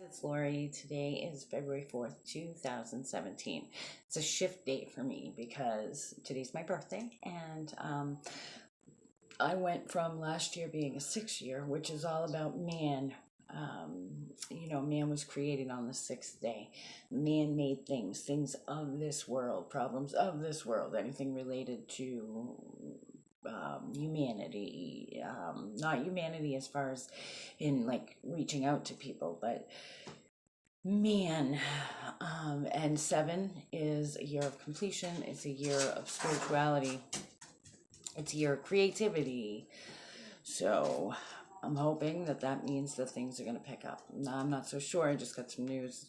It's Lori. Today is February 4th, 2017. It's a shift date for me because today's my birthday, and I went from last year being a 6 year, which is all about man. Man was created on the sixth day. Man made things, things of this world, problems of this world, anything related to humanity. Not humanity as far as in like reaching out to people, but man, and seven is a year of completion. It's a year of spirituality. It's a year of creativity. So I'm hoping that that means that things are going to pick up. Now, I'm not so sure. I just got some news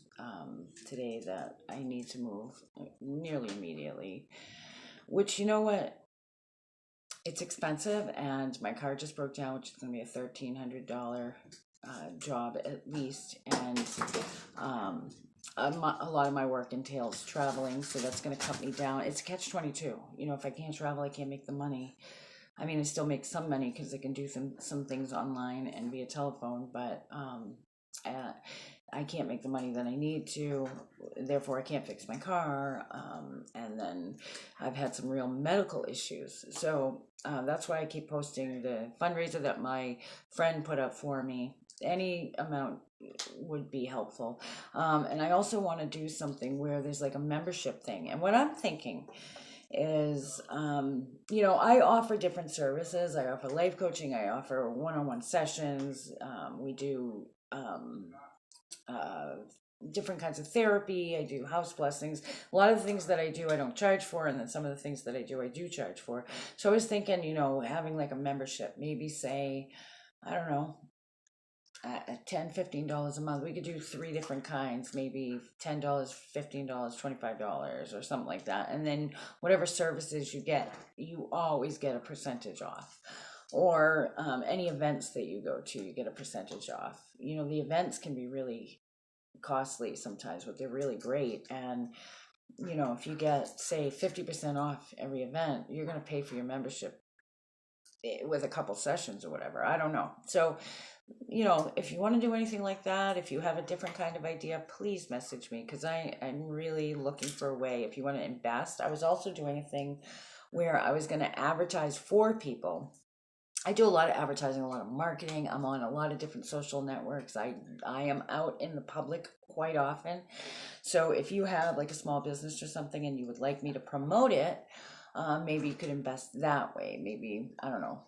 today that I need to move nearly immediately. Which, you know what? It's expensive, and my car just broke down, which is going to be a $1,300 job at least. And um, a lot of my work entails traveling, so that's going to cut me down. It's catch 22. If I can't travel, I can't make the money. I mean, I still make some money because I can do some things online and via telephone, but uh, I can't make the money that I need to. Therefore, I can't fix my car. And then I've had some real medical issues. So that's why I keep posting the fundraiser that my friend put up for me. Any amount would be helpful. And I also want to do something where there's like a membership thing. And what I'm thinking is, I offer different services. I offer life coaching. I offer one-on-one sessions. We do uh, different kinds of therapy. I do house blessings. A lot of the things that I do, I don't charge for, and then some of the things that I do charge for. So I was thinking, having like a membership, maybe say, I don't know, at $10, $15 a month. We could do three different kinds, maybe $10, $15, $25, or something like that. And then whatever services you get, you always get a percentage off. Or any events that you go to, you get a percentage off. The events can be really costly sometimes, but they're really great. And if you get, say, 50% off every event, you're going to pay for your membership with a couple sessions or whatever. I don't know. So if you want to do anything like that, if you have a different kind of idea, please message me, because I'm really looking for a way. If you want to invest, I was also doing a thing where I was going to advertise for people. I do a lot of advertising, a lot of marketing. I'm on a lot of different social networks. I am out in the public quite often. So if you have like a small business or something and you would like me to promote it, maybe you could invest that way. Maybe, I don't know,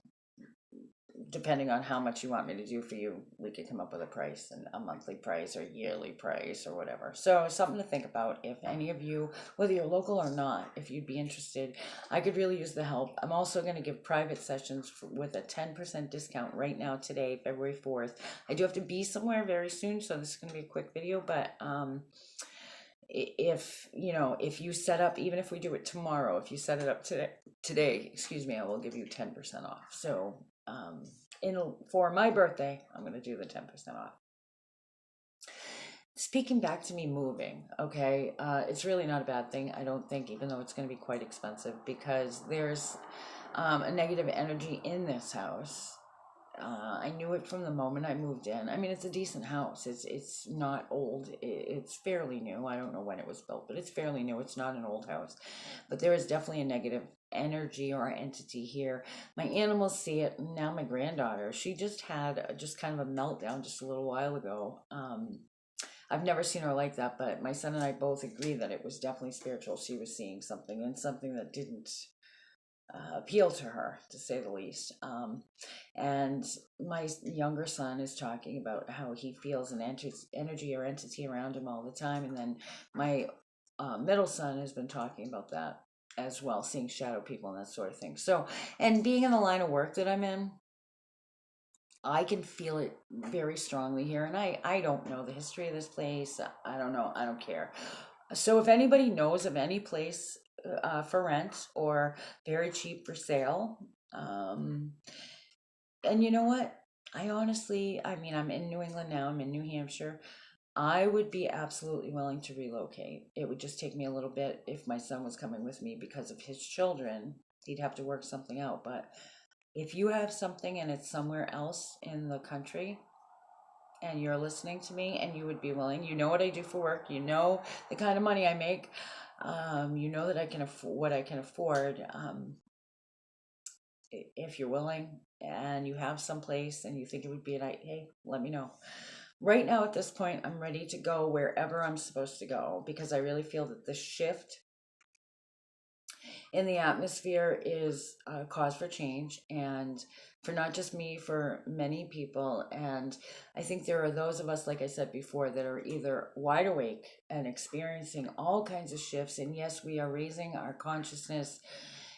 depending on how much you want me to do for you, we could come up with a price, and a monthly price or yearly price or whatever. So something to think about. If any of you, whether you're local or not, if you'd be interested, I could really use the help. I'm also going to give private sessions with a 10% discount right now today, February 4th. I do have to be somewhere very soon, so this is going to be a quick video, but if you set up, even if we do it tomorrow, if you set it up today, excuse me, I will give you 10% off. So for my birthday, I'm going to do the 10% off. Speaking back to me moving, okay, it's really not a bad thing, I don't think, even though it's going to be quite expensive, because there's a negative energy in this house. I knew it from the moment I moved in. I mean, it's a decent house. It's not old. It's fairly new. I don't know when it was built, but it's fairly new. It's not an old house. But there is definitely a negative energy or entity here. My animals see it. Now my granddaughter, she just had just kind of a meltdown just a little while ago. I've never seen her like that, but my son and I both agree that it was definitely spiritual. She was seeing something, and something that didn't appeal to her, to say the least. And my younger son is talking about how he feels an energy or entity around him all the time. And then my middle son has been talking about that as well, seeing shadow people and that sort of thing. So, and being in the line of work that I'm in, I can feel it very strongly here. And I don't know the history of this place. I don't know. I don't care. So if anybody knows of any place for rent or very cheap for sale, and you know what? I mean, I'm in New England now, I'm in New Hampshire. I would be absolutely willing to relocate. It would just take me a little bit if my son was coming with me because of his children. He'd have to work something out. But if you have something and it's somewhere else in the country, and you're listening to me and you would be willing, you know what I do for work, you know the kind of money I make, you know that I can afford what I can afford. If you're willing and you have some place and you think it would be a night, hey, let me know. Right now, at this point, I'm ready to go wherever I'm supposed to go because I really feel that the shift in the atmosphere is a cause for change, and for not just me, for many people. And I think there are those of us, like I said before, that are either wide awake and experiencing all kinds of shifts. And yes, we are raising our consciousness.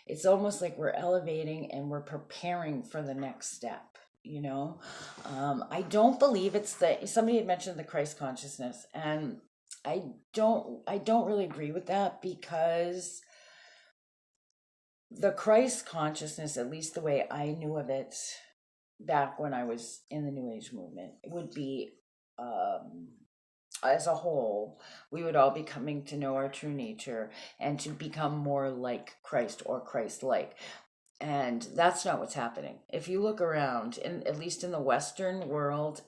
It's almost like we're elevating and we're preparing for the next step. I don't believe it's the, somebody had mentioned the Christ consciousness, and I don't really agree with that, because the Christ consciousness, at least the way I knew of it back when I was in the New Age movement, would be, um, as a whole, we would all be coming to know our true nature and to become more like Christ or Christ-like. And that's not what's happening. If you look around, at least in the Western world,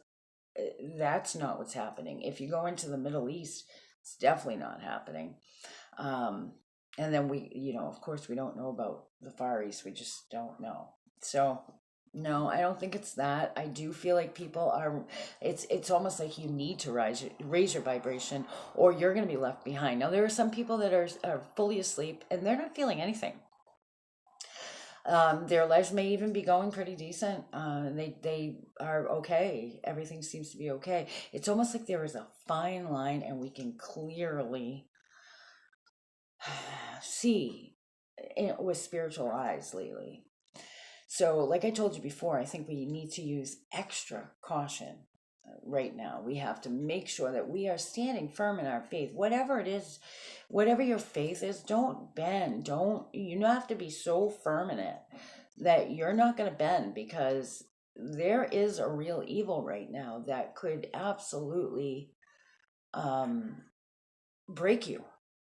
that's not what's happening. If you go into the Middle East, it's definitely not happening. Um, and then of course, we don't know about the Far East. We just don't know. So, no, I don't think it's that. I do feel like people are. It's almost like you need to raise your vibration, or you're going to be left behind. Now, there are some people that are fully asleep and they're not feeling anything. Their lives may even be going pretty decent. They are okay. Everything seems to be okay. It's almost like there is a fine line, and we can clearly see it with spiritual eyes lately. So, like I told you before, I think we need to use extra caution right now. We have to make sure that we are standing firm in our faith, whatever it is, whatever your faith is. Don't bend. You don't have to be so firm in it that you're not going to bend, because there is a real evil right now that could absolutely break you.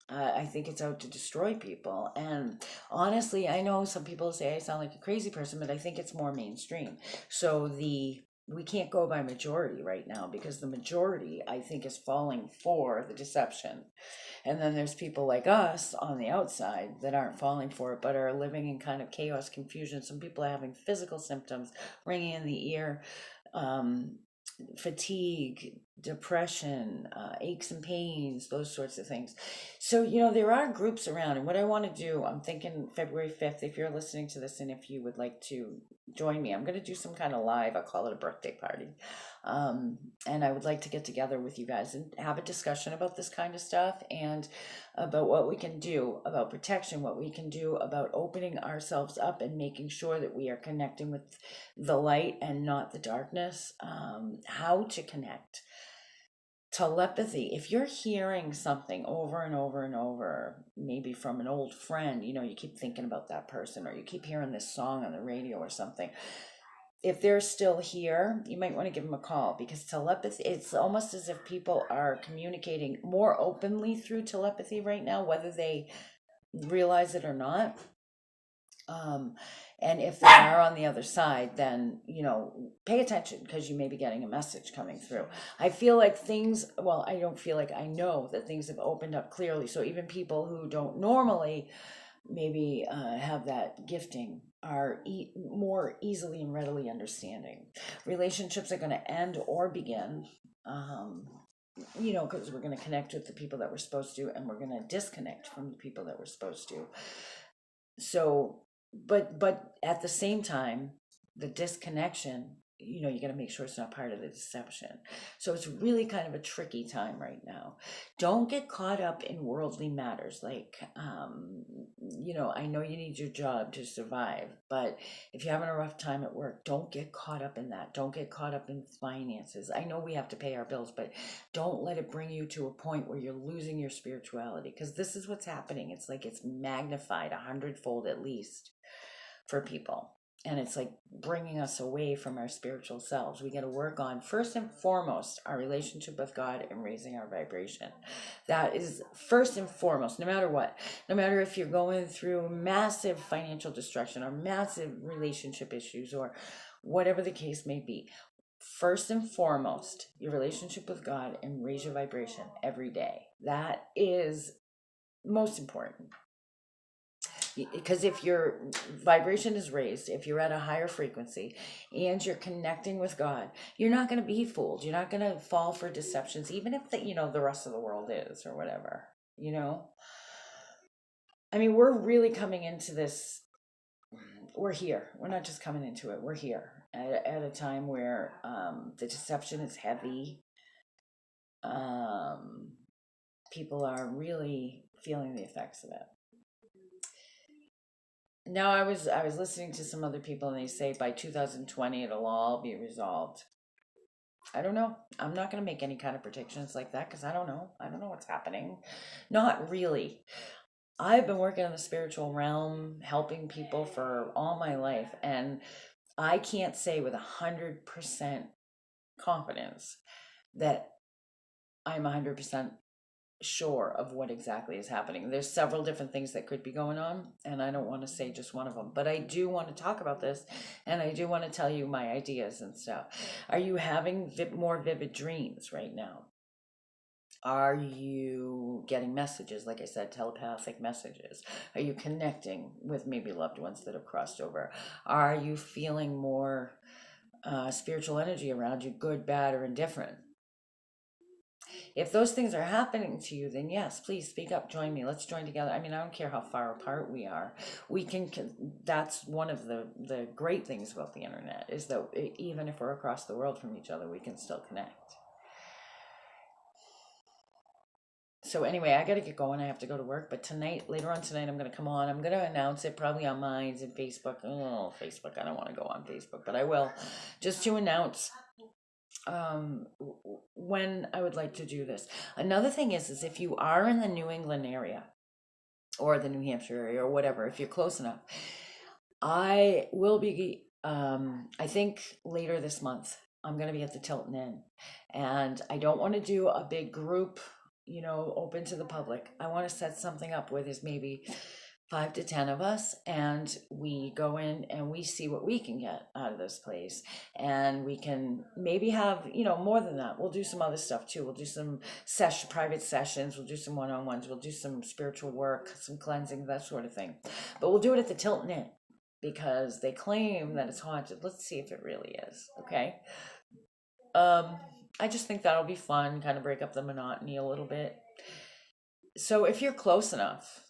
I think it's out to destroy people. And honestly, I know some people say I sound like a crazy person, but I think it's more mainstream. So we can't go by majority right now, because the majority, I think, is falling for the deception. And then there's people like us on the outside that aren't falling for it, but are living in kind of chaos, confusion. Some people are having physical symptoms, ringing in the ear, um, fatigue, depression, aches and pains, those sorts of things. So, there are groups around. And what I want to do, I'm thinking February 5th, if you're listening to this and if you would like to join me, I'm going to do some kind of live. I'll call it a birthday party. And I would like to get together with you guys and have a discussion about this kind of stuff, and about what we can do about protection, what we can do about opening ourselves up and making sure that we are connecting with the light and not the darkness, how to connect. Telepathy, if you're hearing something over and over and over, maybe from an old friend, you keep thinking about that person, or you keep hearing this song on the radio or something. If they're still here, you might want to give them a call, because telepathy, it's almost as if people are communicating more openly through telepathy right now, whether they realize it or not. And if they are on the other side, then, pay attention, because you may be getting a message coming through. I feel like I don't feel like, I know that things have opened up clearly. So even people who don't normally maybe have that gifting are more easily and readily understanding. Relationships are going to end or begin, because we're going to connect with the people that we're supposed to, and we're going to disconnect from the people that we're supposed to. So, but at the same time, the disconnection, you got to make sure it's not part of the deception. So it's really kind of a tricky time right now. Don't get caught up in worldly matters. Like, I know you need your job to survive, but if you're having a rough time at work, don't get caught up in that. Don't get caught up in finances. I know we have to pay our bills, but don't let it bring you to a point where you're losing your spirituality, because this is what's happening. It's like it's magnified 100-fold at least for people. And it's like bringing us away from our spiritual selves. We got to work on, first and foremost, our relationship with God and raising our vibration. That is first and foremost, no matter what. No matter if you're going through massive financial destruction or massive relationship issues or whatever the case may be. first and foremost, your relationship with God, and raise your vibration every day. That is most important. Because if your vibration is raised, if you're at a higher frequency and you're connecting with God, you're not going to be fooled. You're not going to fall for deceptions, even if the rest of the world is or whatever. I mean, we're really coming into this. We're here. We're not just coming into it. We're here at a time where the deception is heavy. People are really feeling the effects of it. Now, I was listening to some other people, and they say by 2020 it'll all be resolved. I don't know. I'm not going to make any kind of predictions like that because I don't know. I don't know what's happening. Not really. I've been working in the spiritual realm, helping people for all my life, and I can't say with 100% confidence that I'm 100% sure of what exactly is happening. There's several different things that could be going on, and I don't want to say just one of them, but I do want to talk about this, and I do want to tell you my ideas and stuff. Are you having more vivid dreams right now? Are you getting messages, like I said, telepathic messages? Are you connecting with maybe loved ones that have crossed over? Are you feeling more spiritual energy around you, good, bad, or indifferent? If those things are happening to you, then yes, please speak up, join me. Let's join together. I mean, I don't care how far apart we are. That's one of the great things about the internet, is that even if we're across the world from each other, we can still connect. So anyway, I got to get going. I have to go to work. But later on tonight, I'm going to come on. I'm going to announce it probably on Minds and Facebook. Oh, Facebook. I don't want to go on Facebook, but I will. Just to announce when I would like to do this. Another thing is if you are in the New England area or the New Hampshire area or whatever, if you're close enough, I will be, I think later this month, I'm going to be at the Tilton Inn. And I don't want to do a big group, open to the public. I want to set something up where there's maybe 5 to 10 of us, and we go in and we see what we can get out of this place, and we can maybe have more than that. We'll do some other stuff too. We'll do some private sessions, we'll do some one-on-ones, we'll do some spiritual work, some cleansing, that sort of thing. But we'll do it at the Tilton Inn because they claim that it's haunted. Let's see if it really is. Okay. I just think that'll be fun, kind of break up the monotony a little bit. So if you're close enough,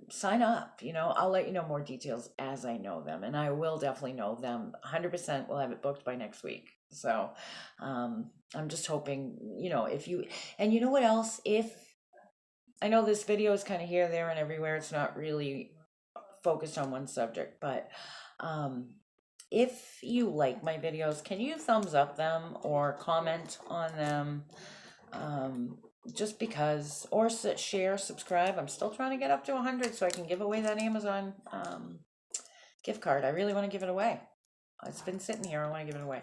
sign up. I'll let you know more details as I know them, and I will definitely know them 100%. We'll have it booked by next week. So I'm just hoping, if you, and you know what else, if I know this video is kind of here, there, and everywhere, it's not really focused on one subject, but if you like my videos, can you thumbs up them or comment on them? Just because, or share, subscribe. I'm still trying to get up to 100 so I can give away that Amazon gift card. I really want to give it away. It's been sitting here. I want to give it away.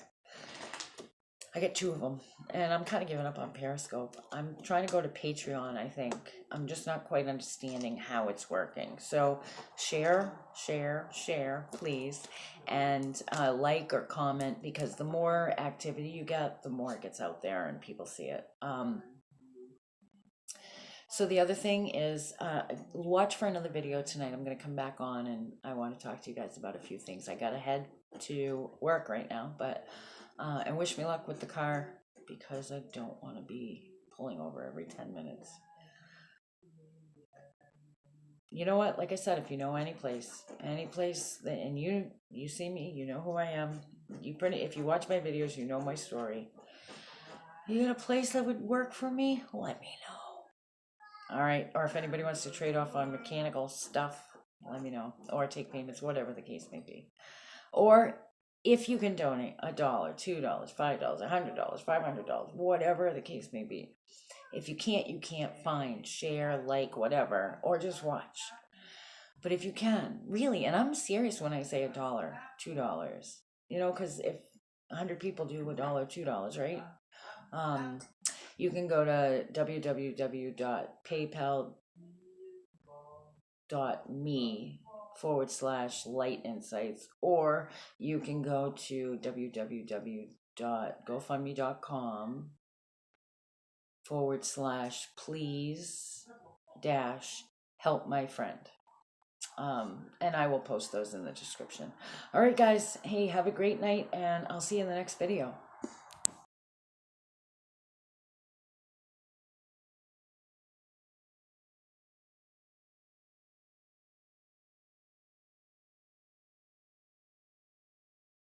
I get 2 of them, and I'm kind of giving up on Periscope. I'm trying to go to Patreon, I think. I'm just not quite understanding how it's working. So share, please, and like or comment, because the more activity you get, the more it gets out there and people see it. So the other thing is, watch for another video tonight. I'm going to come back on, and I want to talk to you guys about a few things. I got to head to work right now, but and wish me luck with the car, because I don't want to be pulling over every 10 minutes. You know what? Like I said, if you know any place that, and you see me, you know who I am. If you watch my videos, you know my story. You got a place that would work for me? Let me know. All right. Or if anybody wants to trade off on mechanical stuff, let me know. Or take payments, whatever the case may be. Or if you can donate $1, $2, $5, $100, $500, whatever the case may be. If you can't find, share, like, whatever, or just watch. But if you can, really, and I'm serious when I say $1, $2, because if 100 people do $1, $2, right? You can go to www.paypal.me/light insights, or you can go to www gofundme.com/please dash help my friend. And I will post those in the description. All right, guys. Hey, have a great night, and I'll see you in the next video.